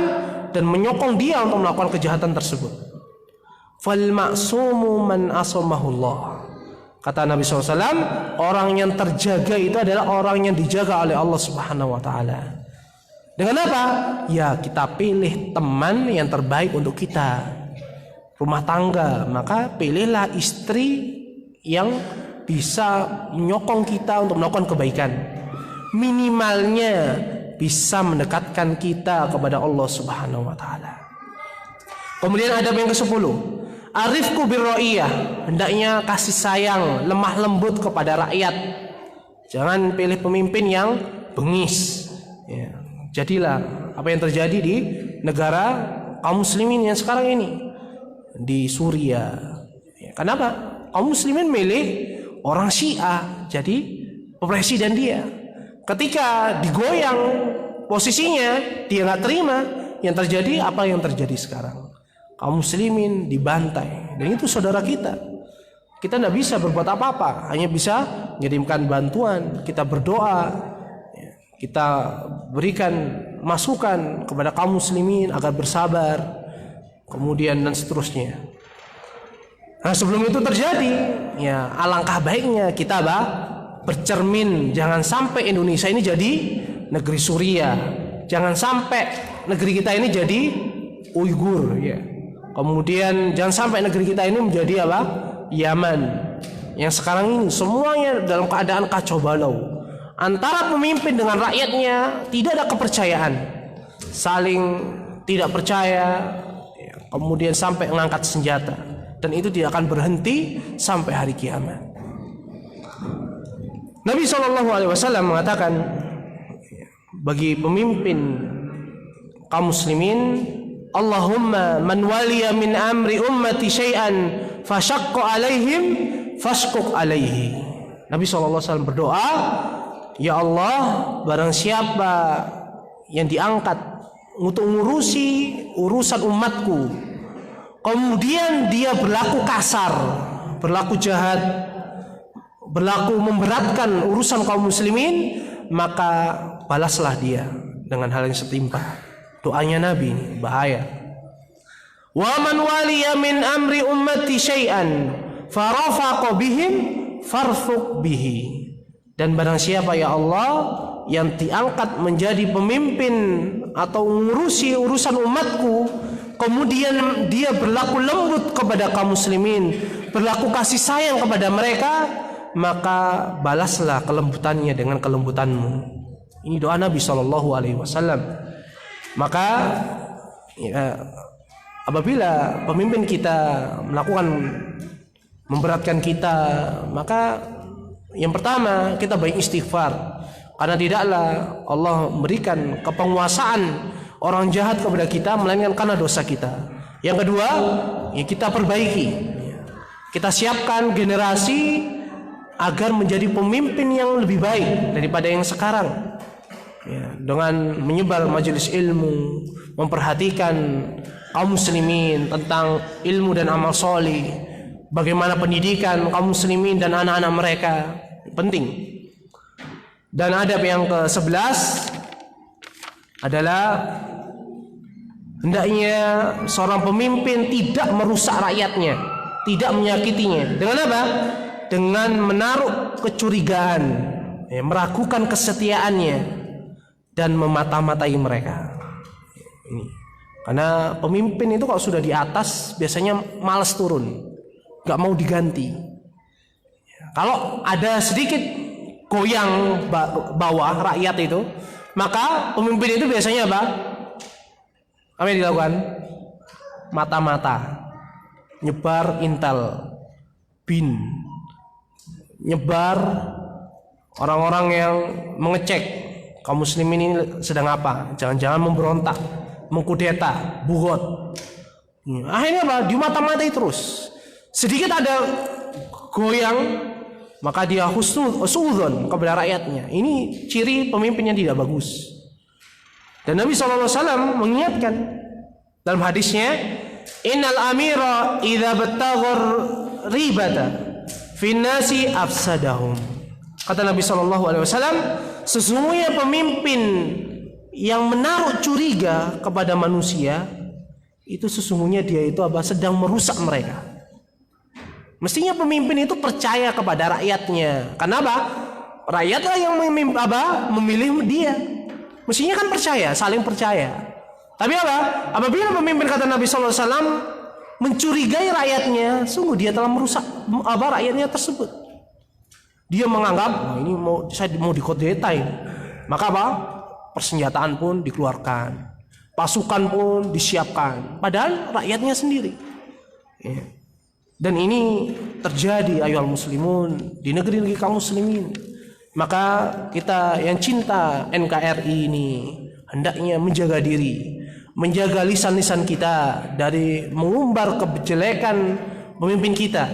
S1: dan menyokong dia untuk melakukan kejahatan tersebut. Fal ma'sumu man asamahullah. Kata Nabi SAW, orang yang terjaga itu adalah orang yang dijaga oleh Allah Subhanahu Wa Taala. Dengan apa? Ya, kita pilih teman yang terbaik untuk kita. Rumah tangga, maka pilihlah istri yang bisa menyokong kita untuk melakukan kebaikan. Minimalnya bisa mendekatkan kita kepada Allah Subhanahu Wa Taala. Kemudian adab yang ke-10, arifku birra'iyah. Hendaknya kasih sayang, lemah lembut kepada rakyat. Jangan pilih pemimpin yang bengis. Ya. Jadilah apa yang terjadi di negara kaum muslimin yang sekarang ini, di Suriah. Ya, kenapa? Kaum muslimin milih orang Syiah jadi presiden dia. Ketika digoyang posisinya, dia nggak terima. Yang terjadi apa yang terjadi sekarang? Kaum muslimin dibantai. Dan itu saudara kita. Kita tidak bisa berbuat apa-apa, hanya bisa mengirimkan bantuan, kita berdoa, kita berikan masukan kepada kaum muslimin agar bersabar, kemudian dan seterusnya. Nah, sebelum itu terjadi, ya alangkah baiknya kita bercermin, jangan sampai Indonesia ini jadi negeri Suriah, jangan sampai negeri kita ini jadi Uighur, ya. Kemudian jangan sampai negeri kita ini menjadi apa? Yaman. Yang sekarang ini semuanya dalam keadaan kacau balau. Antara pemimpin dengan rakyatnya tidak ada kepercayaan, saling tidak percaya, ya. Kemudian sampai mengangkat senjata. Dan itu tidak akan berhenti sampai hari kiamat. Nabi SAW mengatakan, bagi pemimpin kaum muslimin, Allahumma man waliya min amri ummati syai'an fashaqqa alaihim fashquq alaihi. Nabi SAW berdoa, ya Allah, barang siapa yang diangkat untuk mengurusi urusan umatku, kemudian dia berlaku kasar, berlaku jahat, berlaku memberatkan urusan kaum muslimin, maka balaslah dia dengan hal yang setimpa. Doanya Nabi ini bahaya. Wa man waliya min amri ummati syai'an farafaqa bihim farfuq bihi. Dan barang siapa ya Allah yang diangkat menjadi pemimpin atau mengurusi urusan umatku, kemudian dia berlaku lembut kepada kaum muslimin, berlaku kasih sayang kepada mereka, maka balaslah kelembutannya dengan kelembutanmu. Ini doa Nabi SAW. Maka ya, apabila pemimpin kita melakukan memberatkan kita, maka yang pertama kita baik istighfar, karena tidaklah Allah memberikan kepenguasaan orang jahat kepada kita melainkan karena dosa kita. Yang kedua, ya kita perbaiki, kita siapkan generasi agar menjadi pemimpin yang lebih baik daripada yang sekarang, ya, dengan menyebar majelis ilmu, memperhatikan kaum muslimin tentang ilmu dan amal soleh, bagaimana pendidikan kaum muslimin dan anak-anak mereka penting. Dan adab yang ke-11 adalah hendaknya seorang pemimpin tidak merusak rakyatnya. tidak menyakitinya. Dengan apa? Dengan menaruh kecurigaan, meragukan kesetiaannya dan memata-matai mereka. Ini. Karena pemimpin itu kalau sudah di atas biasanya malas turun, gak mau diganti. Kalau ada sedikit goyang bawah rakyat itu, maka pemimpin itu biasanya apa? Apa yang dilakukan? Mata-mata, nyebar intel, bin, nyebar orang-orang yang mengecek kaum muslimin ini sedang apa, jangan-jangan memberontak, mengkudeta, bugot. Akhirnya apa? Dimata-matai terus. Sedikit ada goyang, maka dia husnudzon kepada rakyatnya. Ini ciri pemimpin yang tidak bagus. Dan Nabi SAW mengingatkan dalam hadisnya, innal amira idza battaghar ribata fin nasi afsadahum. Kata Nabi SAW, sesungguhnya pemimpin yang menaruh curiga kepada manusia itu sesungguhnya dia itu apa? Sedang merusak mereka. Mestinya pemimpin itu percaya kepada rakyatnya. Karena apa? Rakyatlah yang memilih dia. Mestinya kan percaya, saling percaya. Tapi apa? Apabila pemimpin, kata Nabi SAW, mencurigai rakyatnya, sungguh dia telah merusak rakyatnya tersebut. Dia menganggap ini saya mau dikudeta ini. Maka apa? Persenjataan pun dikeluarkan, pasukan pun disiapkan, padahal rakyatnya sendiri. Dan ini terjadi ayyuhal muslimun di negeri-negeri kaum muslimin. Maka kita yang cinta NKRI ini hendaknya menjaga diri, menjaga lisan-lisan kita dari mengumbar kejelekan pemimpin kita.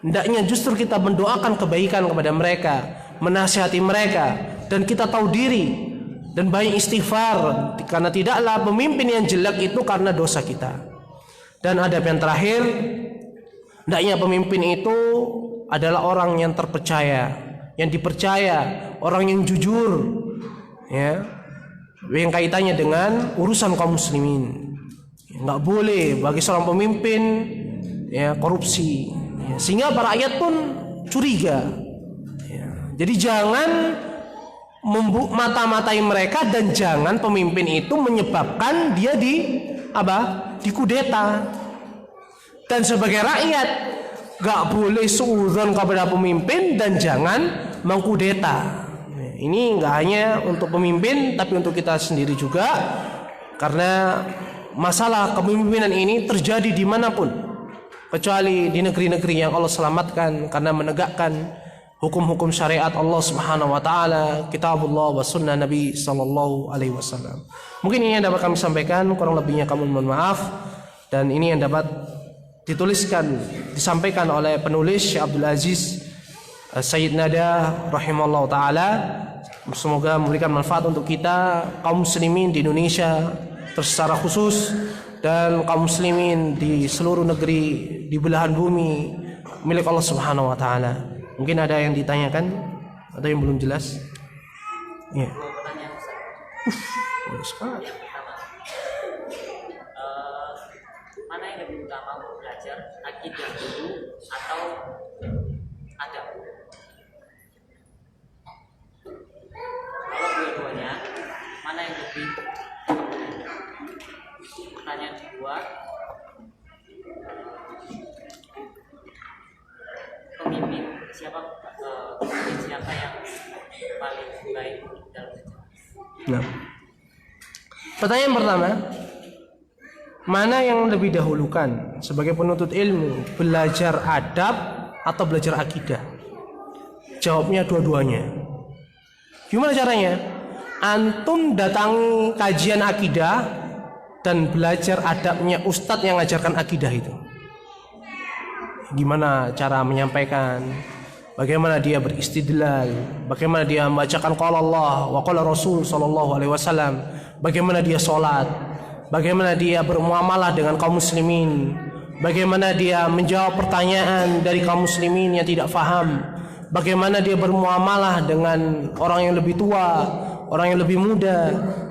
S1: Hendaknya justru kita mendoakan kebaikan kepada mereka, menasihati mereka, dan kita tahu diri dan banyak istighfar, karena tidaklah pemimpin yang jelek itu karena dosa kita. Dan adab yang terakhir, hendaknya pemimpin itu adalah orang yang terpercaya, yang dipercaya, orang yang jujur, ya, yang kaitannya dengan urusan kaum muslimin. Nggak boleh bagi seorang pemimpin ya korupsi, ya, sehingga para rakyat pun curiga. Ya, jadi jangan mata-matai mereka, dan jangan pemimpin itu menyebabkan dia dikudeta. Dan sebagai rakyat gak boleh suudzon kepada pemimpin dan jangan mengkudeta. Ini gak hanya untuk pemimpin, tapi untuk kita sendiri juga, karena masalah kepemimpinan ini terjadi dimanapun, kecuali di negeri-negeri yang Allah selamatkan karena menegakkan hukum-hukum syariat Allah Subhanahu wa taala, kitabullah wa sunnah Nabi sallallahu alaihi wasallam. Mungkin ini yang dapat kami sampaikan, kurang lebihnya kami mohon maaf. Dan ini yang dapat disampaikan oleh penulis Syekh Abdul Aziz Sayyid Nada rahimahullah taala. Semoga memberikan manfaat untuk kita kaum muslimin di Indonesia secara khusus, dan kaum muslimin di seluruh negeri di belahan bumi milik Allah Subhanahu wa taala. Mungkin ada yang ditanyakan atau yang belum jelas? Ya. Sekali.
S2: Mana yang lebih utama untuk belajar, akidah dulu atau adab? Kalau dua-duanya, mana yang lebih? Pertanyaan kedua, pemimpin siapa yang paling baik dalam sejarah?
S1: Nah, pertanyaan pertama, mana yang lebih dahulukan sebagai penuntut ilmu, belajar adab atau belajar akidah? Jawabnya dua-duanya. Gimana caranya? Antum datangi kajian akidah dan belajar adabnya ustadz yang ngajarkan akidah itu. Gimana cara menyampaikan, bagaimana dia beristidlal, bagaimana dia membacakan qala Allah wa qala Rasul sallallahu alaihi wasallam, bagaimana dia sholat, bagaimana dia bermuamalah dengan kaum muslimin, bagaimana dia menjawab pertanyaan dari kaum muslimin yang tidak faham, bagaimana dia bermuamalah dengan orang yang lebih tua, orang yang lebih muda,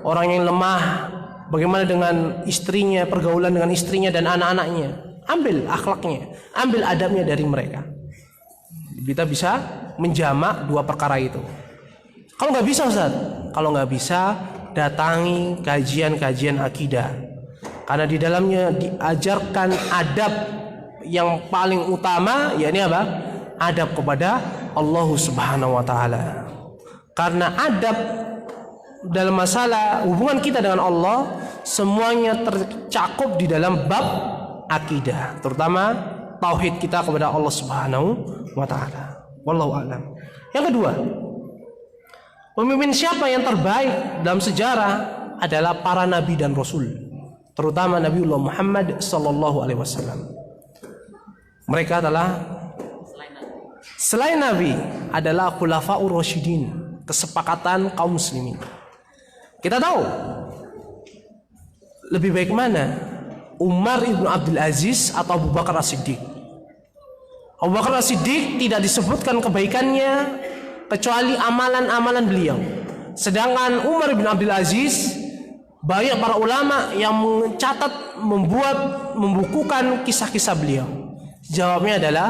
S1: orang yang lemah, bagaimana dengan istrinya, pergaulan dengan istrinya dan anak-anaknya. Ambil akhlaknya, ambil adabnya dari mereka. Kita bisa menjamak dua perkara itu. Kalau nggak bisa Ustaz, kalau nggak bisa datangi kajian-kajian akidah, karena di dalamnya diajarkan adab yang paling utama, yakni apa? Adab kepada Allah Subhanahu wa taala. Karena adab dalam masalah hubungan kita dengan Allah semuanya tercakup di dalam bab akidah, terutama tauhid kita kepada Allah Subhanahu wa taala. Wallahu a'lam. Yang kedua, pemimpin siapa yang terbaik dalam sejarah adalah para nabi dan rasul, terutama Nabiullah Muhammad sallallahu alaihi wasallam. Mereka adalah selain nabi adalah khulafaur rasyidin, kesepakatan kaum muslimin. Kita tahu lebih baik mana, Umar ibn Abdul Aziz atau Abu Bakar As-Siddiq? Abu Bakar As-Siddiq tidak disebutkan kebaikannya kecuali amalan-amalan beliau. Sedangkan Umar ibn Abdul Aziz, banyak para ulama yang mencatat, membukukan kisah-kisah beliau. Jawabnya adalah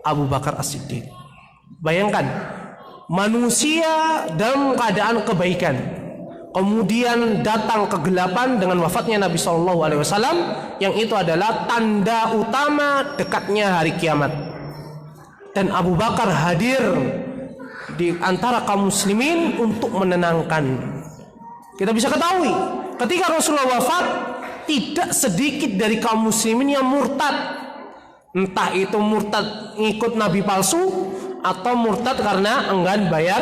S1: Abu Bakar As-Siddiq. Bayangkan, manusia dalam keadaan kebaikan, kemudian datang kegelapan dengan wafatnya Nabi SAW, yang itu adalah tanda utama dekatnya hari kiamat. Dan Abu Bakar hadir di antara kaum muslimin untuk menenangkan. Kita bisa ketahui, ketika Rasulullah wafat, tidak sedikit dari kaum muslimin yang murtad. Entah itu murtad ngikut nabi palsu, atau murtad karena enggan bayar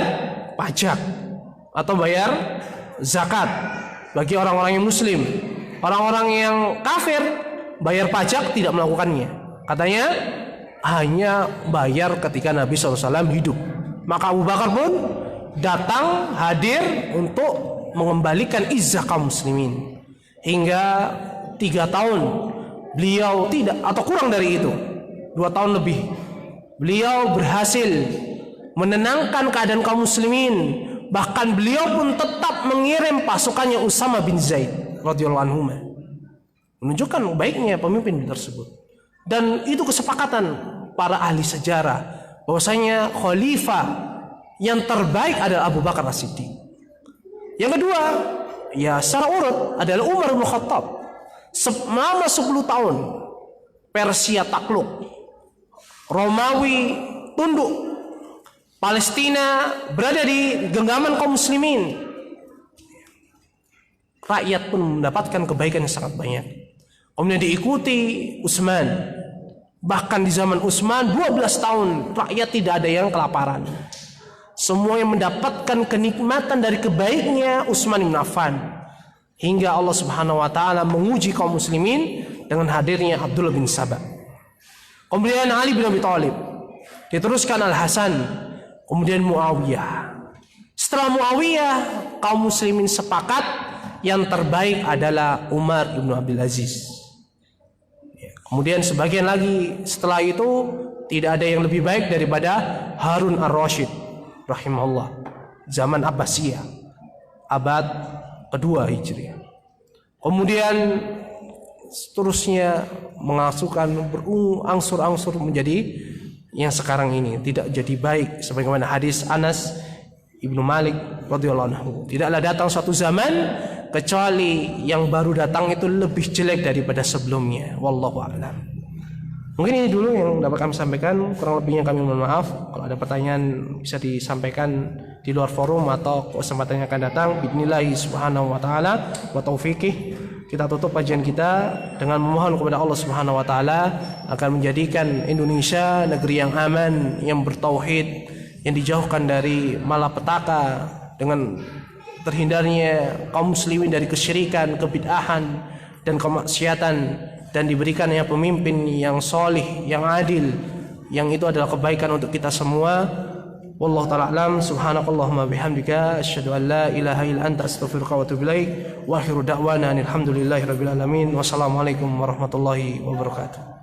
S1: pajak atau bayar zakat. Bagi orang-orang yang muslim, orang-orang yang kafir bayar pajak tidak melakukannya. Katanya hanya bayar ketika Nabi SAW hidup. Maka Abu Bakar pun datang hadir untuk mengembalikan izzah kaum muslimin. Hingga 3 tahun beliau tidak, atau kurang dari itu, 2 tahun lebih, beliau berhasil menenangkan keadaan kaum muslimin. Bahkan beliau pun tetap mengirim pasukannya Usama bin Zaid radhiyallahu anhu, menunjukkan baiknya pemimpin tersebut. Dan itu kesepakatan para ahli sejarah bahwasanya khalifah yang terbaik adalah Abu Bakar As-Siddiq. Yang kedua, ya secara urut adalah Umar bin Khattab. Selama 10 tahun Persia takluk, Romawi tunduk, Palestina berada di genggaman kaum muslimin. Rakyat pun mendapatkan kebaikan yang sangat banyak. Kemudian diikuti Utsman. Bahkan di zaman Utsman 12 tahun rakyat tidak ada yang kelaparan. Semua yang mendapatkan kenikmatan dari kebaiknya Utsman bin Affan. Hingga Allah Subhanahu wa taala menguji kaum muslimin dengan hadirnya Abdullah bin Sabah. Kemudian Ali bin Abi Thalib, diteruskan Al-Hasan, kemudian Muawiyah. Setelah Muawiyah, kaum muslimin sepakat yang terbaik adalah Umar bin Abdul Aziz. Kemudian sebagian lagi setelah itu tidak ada yang lebih baik daripada Harun Ar-Rasyid rahimahullah, zaman Abbasiyah, abad kedua Hijriah. Kemudian seterusnya mengasuhkan berangsur-angsur menjadi yang sekarang ini, tidak jadi baik. Sebagaimana hadis Anas Ibnu Malik radhiyallahu anhu, tidaklah datang suatu zaman kecuali yang baru datang itu lebih jelek daripada sebelumnya. Wallahu a'lam. Mungkin ini dulu yang dapat kami sampaikan, kurang lebihnya kami mohon maaf. Kalau ada pertanyaan bisa disampaikan di luar forum atau kesempatan yang akan datang. Bismillahi subhanahu wa ta'ala wa taufiqih. Kita tutup kajian kita dengan memohon kepada Allah Subhanahu wa taala akan menjadikan Indonesia negeri yang aman, yang bertauhid, yang dijauhkan dari malapetaka dengan terhindarnya kaum muslimin dari kesyirikan, kebid'ahan dan kemaksiatan, dan diberikannya pemimpin yang solih, yang adil, yang itu adalah kebaikan untuk kita semua. Wallahu ta'ala alam. Subhanakallahumma bihamdika asyhadu an la ilaha illa anta astaghfiruka wa atubu ilaik. Wa akhiru da'wana alhamdulillahi rabbil alamin. Wassalamualaikum warahmatullahi wabarakatuh.